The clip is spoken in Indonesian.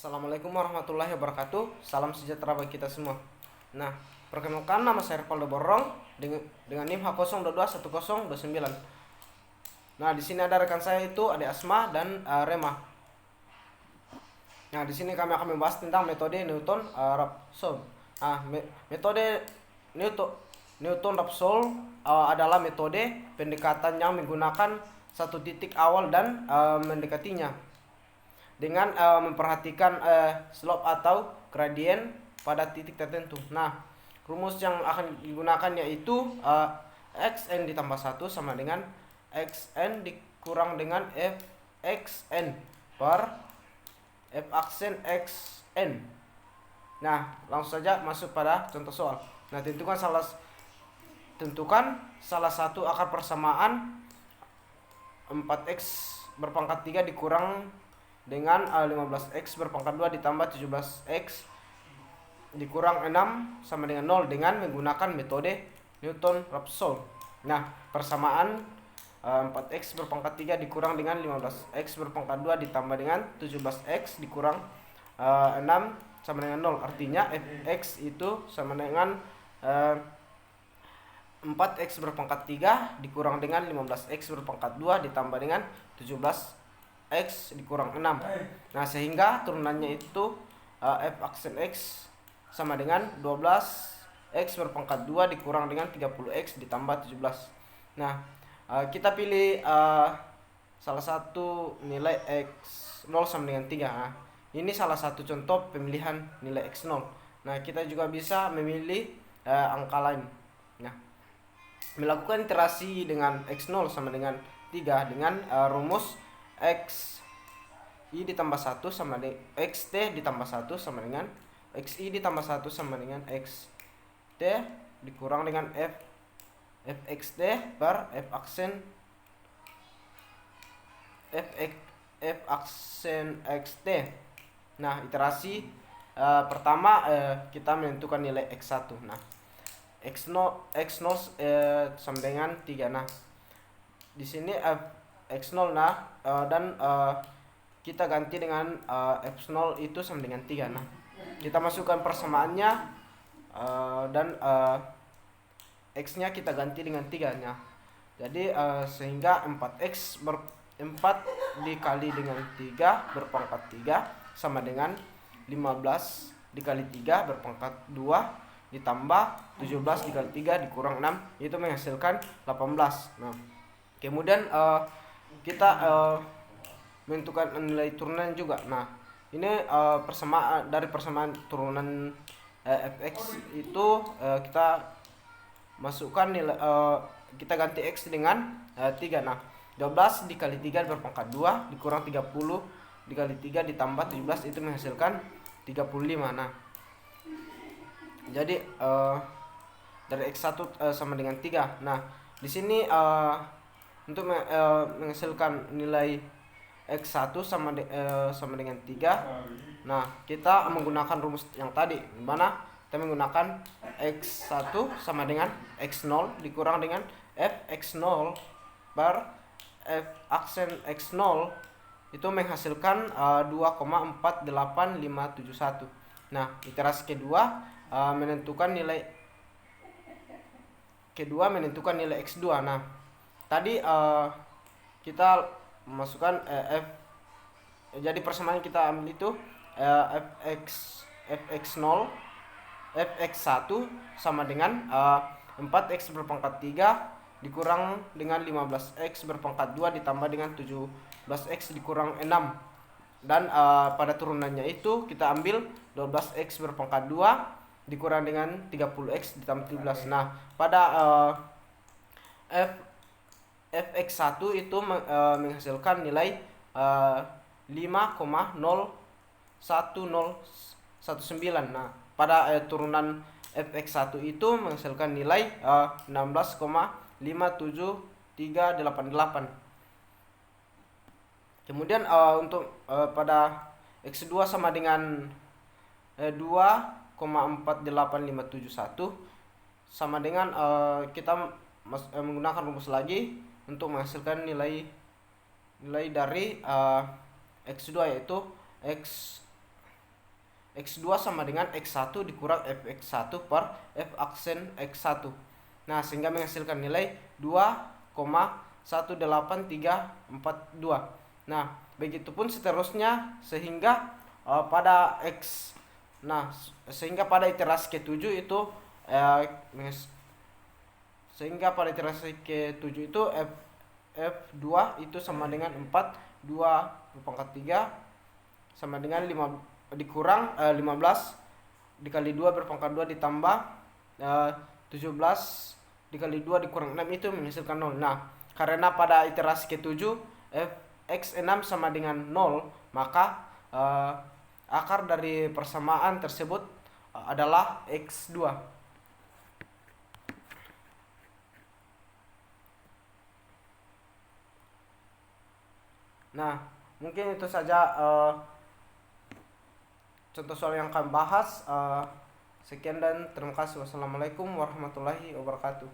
Assalamualaikum warahmatullahi wabarakatuh. Salam sejahtera bagi kita semua. Nah, perkenalkan nama saya Rivaldo Borong dengan NIM H0221029. Nah, di sini ada rekan saya itu Ade Asma dan Rema. Nah, di sini kami akan membahas tentang metode Newton-Raphson. Nah, metode Newton-Raphson adalah metode pendekatan yang menggunakan satu titik awal dan mendekatinya dengan memperhatikan slope atau gradient pada titik tertentu. Nah, rumus yang akan digunakan yaitu xn ditambah 1 sama dengan xn dikurang dengan fxn per fxn xn. Nah, langsung saja masuk pada contoh soal. Nah, tentukan salah satu akar persamaan 4x berpangkat 3 dikurang dengan 15x berpangkat 2 ditambah 17x dikurang 6 sama dengan 0 dengan menggunakan metode Newton-Raphson. Nah, persamaan 4x berpangkat 3 dikurang dengan 15x berpangkat 2 ditambah dengan 17x dikurang 6 sama dengan 0. Artinya fx itu sama dengan 4x berpangkat 3 dikurang dengan 15x berpangkat 2 ditambah dengan 17x dikurang 6. Nah, sehingga turunannya itu f aksen x sama dengan 12x berpangkat 2 dikurang dengan 30x ditambah 17. Nah, kita pilih salah satu nilai x0 sama dengan 3. Nah, ini salah satu contoh pemilihan nilai x0. Nah, kita juga bisa memilih angka lain. Nah, melakukan iterasi dengan x0 sama dengan 3 dengan rumus x i ditambah 1 sama dengan xt ditambah 1 sama dengan xi ditambah 1 sama dengan xt dikurang dengan fxt per f aksen xt. Nah, iterasi pertama kita menentukan nilai x1. Nah, x0 sama dengan 3. Nah, di sini x0 dan kita ganti dengan f0 itu sama dengan 3. Nah, kita masukkan persamaannya dan x-nya kita ganti dengan 3. Nah, jadi sehingga 4 dikali dengan 3 berpangkat 3 sama dengan 15 dikali 3 berpangkat 2 ditambah 17 dikali 3 dikurang 6 itu menghasilkan 18. Nah, kemudian kita menentukan nilai turunan juga. Nah, ini persamaan dari persamaan turunan fx itu kita masukkan nilai kita ganti x dengan 3. Nah, 12 dikali 3 berpangkat 2 dikurang 30 dikali 3 ditambah 17 itu menghasilkan 35. Nah, jadi dari x1 sama dengan 3. Nah, di sini untuk menghasilkan nilai x1 sama dengan 3. Nah, kita menggunakan rumus yang tadi, di mana kita menggunakan x1 sama dengan x0 dikurang dengan fx0 per f aksen x0 itu menghasilkan 2,48571. Nah, iterasi kedua menentukan nilai x2. Nah, tadi kita masukkan jadi persamaan kita ambil itu fx1 sama dengan 4x berpangkat 3 dikurang dengan 15x berpangkat 2 ditambah dengan 17x dikurang 6. Dan pada turunannya itu kita ambil 12x berpangkat 2 dikurang dengan 30x ditambah 17. Nah, pada fx1 itu menghasilkan nilai 5,01019. Nah, pada turunan fx1 itu menghasilkan nilai 16,57388. Kemudian untuk pada x2 sama dengan 2,48571 sama dengan kita menggunakan rumus lagi untuk menghasilkan nilai dari x2 yaitu x X2 sama dengan X1 dikurang Fx1 per F aksen X1. Nah, sehingga menghasilkan nilai 2,18342. Nah, begitupun seterusnya sehingga pada X. Nah, sehingga pada iterasi ke-7 itu sehingga pada iterasi ke-7 itu F2 itu sama dengan 4, 2 pangkat 3 sama dengan 5 dikurang 15 dikali 2 berpangkat 2 ditambah 17 dikali 2 dikurang 6 itu menghasilkan 0. Nah, karena pada iterasi ke-7 X6 sama dengan 0, maka akar dari persamaan tersebut adalah X2. Nah, mungkin itu saja contoh soal yang kami bahas. Sekian dan terima kasih. Wassalamualaikum warahmatullahi wabarakatuh.